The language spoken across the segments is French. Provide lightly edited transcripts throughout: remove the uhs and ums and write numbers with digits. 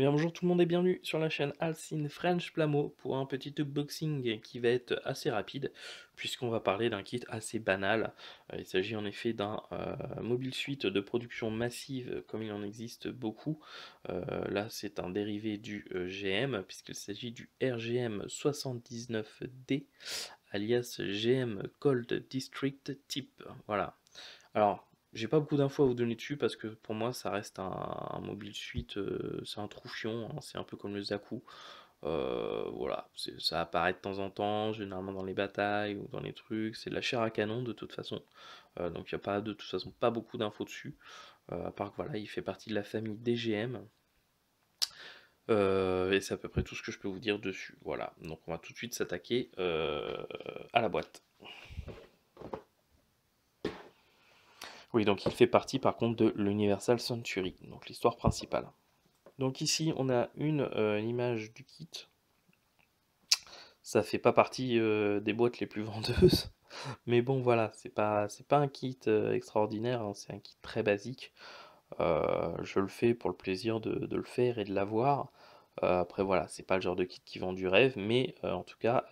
Bien, bonjour tout le monde et bienvenue sur la chaîne Alcine French Plamo pour un petit unboxing qui va être assez rapide puisqu'on va parler d'un kit assez banal. Il s'agit en effet d'un mobile suite de production massive comme il en existe beaucoup. Là c'est un dérivé du GM puisqu'il s'agit du RGM 79D alias GM Cold District Type. Voilà. Alors, j'ai pas beaucoup d'infos à vous donner dessus parce que pour moi ça reste un mobile suite, c'est un troufion, hein, c'est un peu comme le Zaku. Voilà, ça apparaît de temps en temps, généralement dans les batailles ou dans les trucs, c'est de la chair à canon de toute façon. Donc il n'y a pas de toute façon pas beaucoup d'infos dessus. À part que voilà, il fait partie de la famille DGM. Et c'est à peu près tout ce que je peux vous dire dessus. Voilà, donc on va tout de suite s'attaquer à la boîte. Oui, donc il fait partie par contre de l'Universal Century, donc l'histoire principale. Donc ici on a une image du kit. Ça fait pas partie des boîtes les plus vendeuses, mais bon voilà, c'est pas un kit extraordinaire, hein, c'est un kit très basique. Je le fais pour le plaisir de le faire et de l'avoir. Après voilà, c'est pas le genre de kit qui vend du rêve, mais en tout cas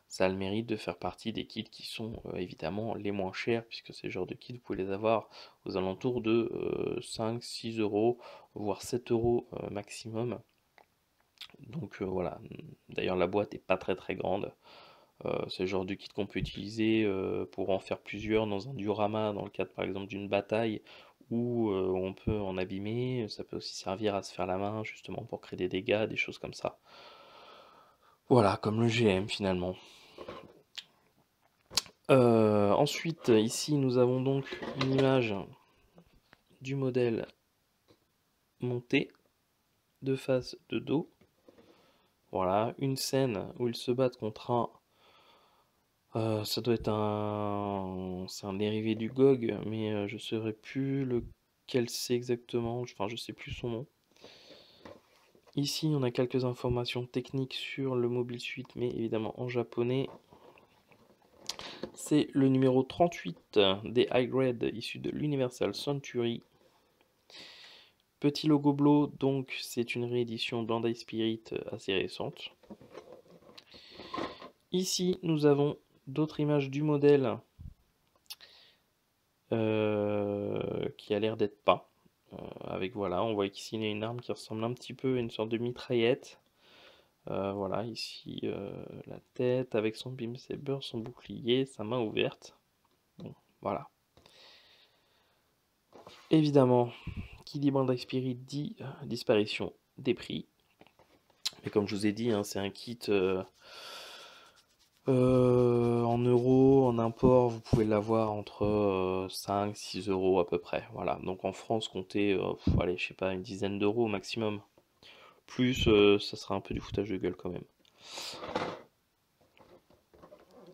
ça a le mérite de faire partie des kits qui sont évidemment les moins chers, puisque ces genres de kits, vous pouvez les avoir aux alentours de 5-6 euros, voire 7 euros maximum. Donc voilà, d'ailleurs la boîte est pas très très grande. C'est le genre de kit qu'on peut utiliser pour en faire plusieurs dans un diorama, dans le cadre par exemple d'une bataille, où on peut en abîmer. Ça peut aussi servir à se faire la main, justement pour créer des dégâts, des choses comme ça. Voilà, comme le GM finalement. Ensuite, ici, nous avons donc une image du modèle monté, de face, de dos. Voilà, une scène où ils se battent contre un... ça doit être un... C'est un dérivé du GOG, mais je ne saurais plus lequel c'est exactement. Enfin, je sais plus son nom. Ici, on a quelques informations techniques sur le Mobile Suite, mais évidemment en japonais. C'est le numéro 38 des high grade issus de l'Universal Century. Petit logo bleu, donc c'est une réédition Bandai Spirit assez récente. Ici, nous avons d'autres images du modèle qui a l'air d'être peint. Avec voilà, on voit qu'ici il y a une arme qui ressemble un petit peu à une sorte de mitraillette. Voilà, ici la tête avec son beam saber, son bouclier, sa main ouverte. Bon, voilà. Évidemment, qui dit Bandai Spirit dit disparition des prix. Mais comme je vous ai dit, hein, c'est un kit en euros, en import, vous pouvez l'avoir entre 5-6 euros à peu près. Voilà. Donc en France, comptez, allez, je sais pas, une dizaine d'euros au maximum. Plus, ça sera un peu du foutage de gueule quand même.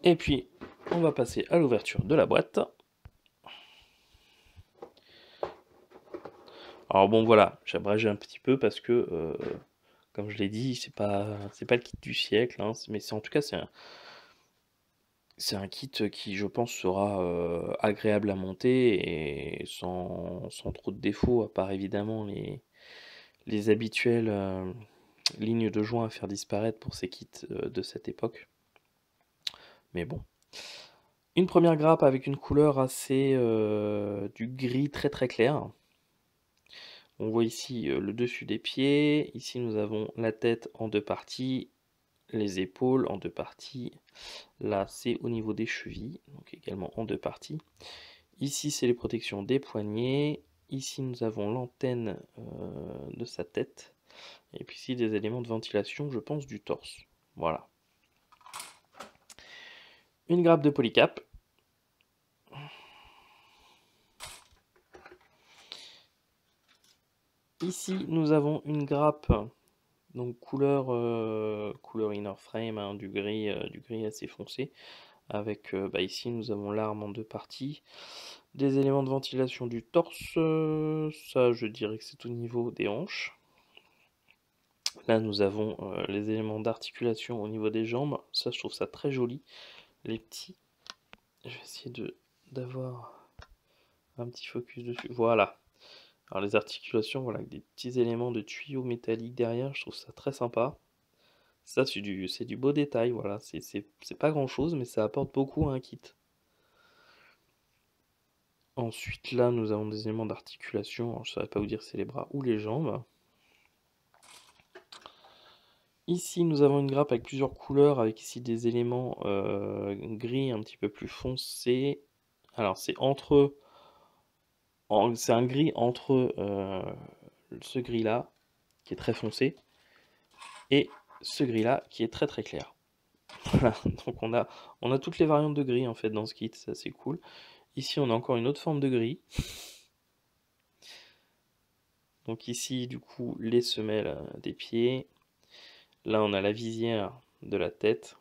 Et puis, on va passer à l'ouverture de la boîte. Alors bon, voilà, j'abrège un petit peu parce que, comme je l'ai dit, c'est pas le kit du siècle, hein, mais en tout cas, c'est un kit qui, je pense, sera agréable à monter et sans trop de défauts, à part évidemment les habituelles lignes de joint à faire disparaître pour ces kits de cette époque. Mais bon. Une première grappe avec une couleur assez du gris très très clair. On voit ici le dessus des pieds. Ici, nous avons la tête en deux parties, les épaules en deux parties. Là, c'est au niveau des chevilles, donc également en deux parties. Ici, c'est les protections des poignets. Ici, nous avons l'antenne de sa tête. Et puis ici, des éléments de ventilation, je pense, du torse. Voilà. Une grappe de polycap. Ici, nous avons une grappe, donc couleur inner frame, hein, du gris assez foncé. Avec bah ici, nous avons l'arme en deux parties. Des éléments de ventilation du torse. Ça, je dirais que c'est au niveau des hanches. Là, nous avons les éléments d'articulation au niveau des jambes. Ça, je trouve ça très joli. Les petits. Je vais essayer d'avoir un petit focus dessus. Voilà. Alors les articulations, voilà, avec des petits éléments de tuyaux métalliques derrière, je trouve ça très sympa. Ça, c'est du beau détail, voilà. C'est pas grand-chose, mais ça apporte beaucoup à un kit. Ensuite, là, nous avons des éléments d'articulation. Alors, je ne saurais pas vous dire si c'est les bras ou les jambes. Ici, nous avons une grappe avec plusieurs couleurs, avec ici des éléments gris un petit peu plus foncés. Alors, c'est c'est un gris entre ce gris-là, qui est très foncé, et ce gris-là, qui est très très clair. Voilà, donc on a toutes les variantes de gris en fait dans ce kit, ça c'est cool. Ici, on a encore une autre forme de gris. Donc ici, du coup, les semelles des pieds. Là, on a la visière de la tête.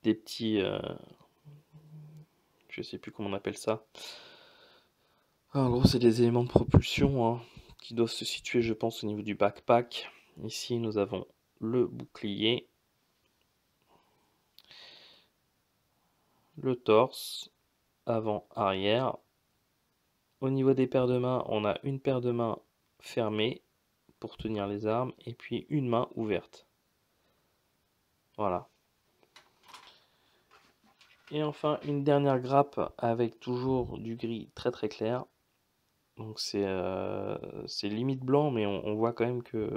Des petits... je sais plus comment on appelle ça. En gros, c'est des éléments de propulsion hein, qui doivent se situer, je pense, au niveau du backpack. Ici, nous avons le bouclier. Le torse, avant, arrière. Au niveau des paires de mains, on a une paire de mains fermée pour tenir les armes et puis une main ouverte. Voilà. Et enfin, une dernière grappe avec toujours du gris très très clair. Donc c'est limite blanc, mais on voit quand même que...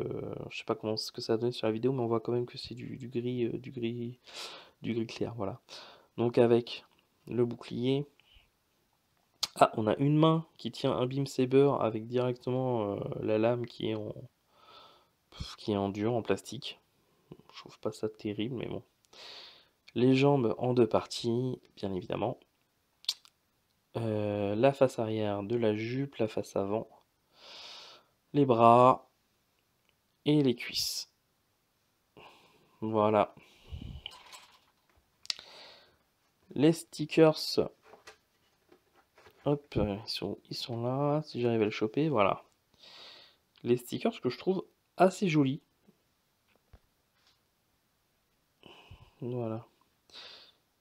je sais pas comment ce que ça a donné sur la vidéo, mais on voit quand même que c'est du gris, du gris clair, voilà. Donc avec le bouclier. Ah, on a une main qui tient un beam saber avec directement la lame qui est en dur, en plastique. Je trouve pas ça terrible, mais bon. Les jambes en deux parties, bien évidemment. La face arrière de la jupe, la face avant, les bras et les cuisses. Voilà. Les stickers, hop, ils sont là, si j'arrive à le choper, voilà. Les stickers que je trouve assez jolis. Voilà.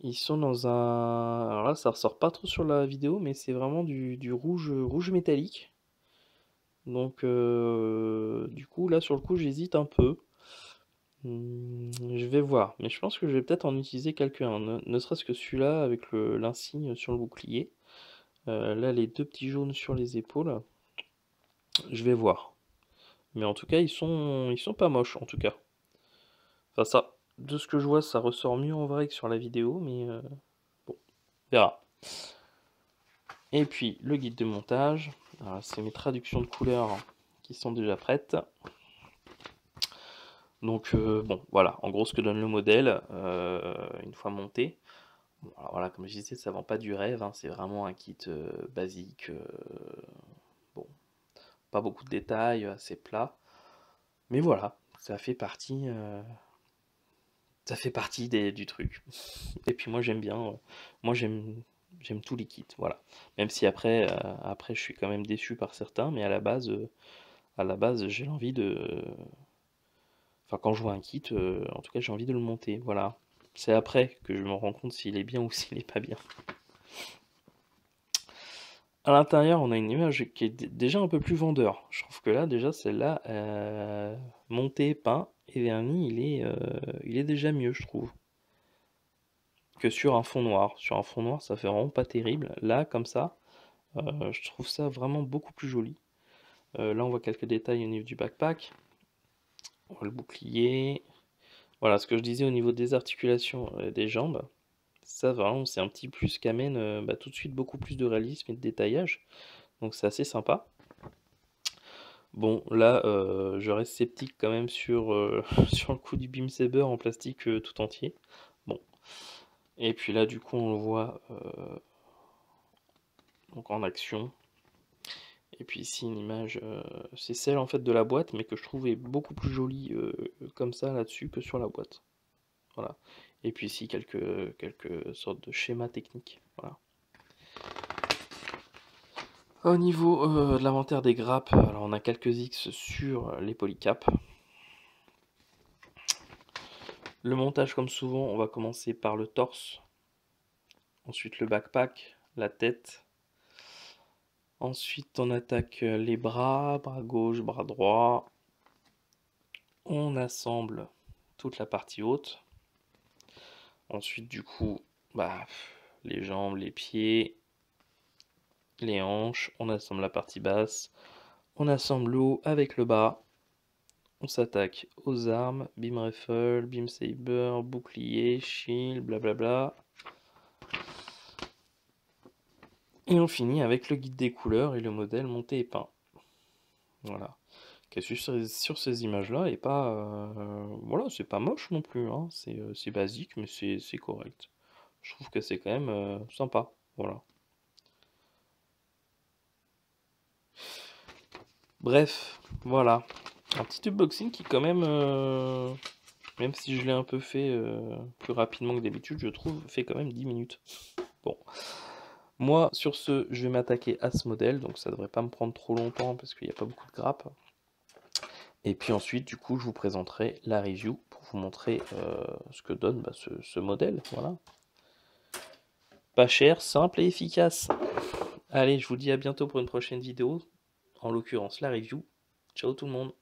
Ils sont dans un... Alors là, ça ressort pas trop sur la vidéo, mais c'est vraiment du rouge, rouge métallique. Donc, du coup, là, sur le coup, j'hésite un peu. Je vais voir, mais je pense que je vais peut-être en utiliser quelques-uns, ne serait-ce que celui-là avec l'insigne sur le bouclier. Là, les deux petits jaunes sur les épaules, je vais voir. Mais en tout cas, ils sont pas moches, en tout cas. Enfin, ça, de ce que je vois, ça ressort mieux en vrai que sur la vidéo, mais bon, on verra. Et puis, le guide de montage. C'est mes traductions de couleurs qui sont déjà prêtes. Donc, bon, voilà, en gros, ce que donne le modèle, une fois monté. Bon, alors voilà, comme je disais, ça vend pas du rêve, hein, c'est vraiment un kit basique. Bon, pas beaucoup de détails, assez plat. Mais voilà, ça fait partie du truc. Et puis moi j'aime bien, moi j'aime tous les kits, voilà. Même si après je suis quand même déçu par certains, mais à la base j'ai l'envie de, enfin quand je vois un kit, en tout cas j'ai envie de le monter, voilà. C'est après que je me rends compte s'il est bien ou s'il est pas bien. À l'intérieur, on a une image qui est déjà un peu plus vendeur. Je trouve que là, déjà, celle-là, monté, peint et verni, il est déjà mieux, je trouve, que sur un fond noir. Sur un fond noir, ça fait vraiment pas terrible. Là, comme ça, je trouve ça vraiment beaucoup plus joli. Là, on voit quelques détails au niveau du backpack. On voit le bouclier. Voilà, ce que je disais au niveau des articulations des jambes. Ça, vraiment, c'est un petit plus qui amène tout de suite beaucoup plus de réalisme et de détaillage. Donc, c'est assez sympa. Bon, là, je reste sceptique quand même sur, sur le coup du Beam Saber en plastique tout entier. Bon. Et puis là, du coup, on le voit donc en action. Et puis ici, une image, c'est celle en fait de la boîte, mais que je trouvais beaucoup plus jolie comme ça là-dessus que sur la boîte. Voilà. Et puis ici, quelques sortes de schémas techniques. Voilà. Au niveau de l'inventaire des grappes, alors on a quelques X sur les polycaps. Le montage, comme souvent, on va commencer par le torse, ensuite le backpack, la tête, Ensuite, on attaque les bras gauche, bras droit. On assemble toute la partie haute. Ensuite, du coup, les jambes, les pieds, les hanches. On assemble la partie basse. On assemble le haut avec le bas. On s'attaque aux armes, beam rifle, beam saber, bouclier, shield, blablabla. Et on finit avec le guide des couleurs et le modèle monté et peint. Voilà. Sur ces images-là, et pas... voilà, c'est pas moche non plus, hein. C'est basique, mais c'est correct. Je trouve que c'est quand même sympa. Voilà. Bref, voilà. Un petit unboxing qui quand même, même si je l'ai un peu fait plus rapidement que d'habitude, je trouve, fait quand même 10 minutes. Bon. Moi, sur ce, je vais m'attaquer à ce modèle, donc ça devrait pas me prendre trop longtemps parce qu'il n'y a pas beaucoup de grappes. Et puis ensuite, du coup, je vous présenterai la review pour vous montrer ce que donne ce modèle. Voilà. Pas cher, simple et efficace. Allez, je vous dis à bientôt pour une prochaine vidéo, en l'occurrence la review. Ciao tout le monde.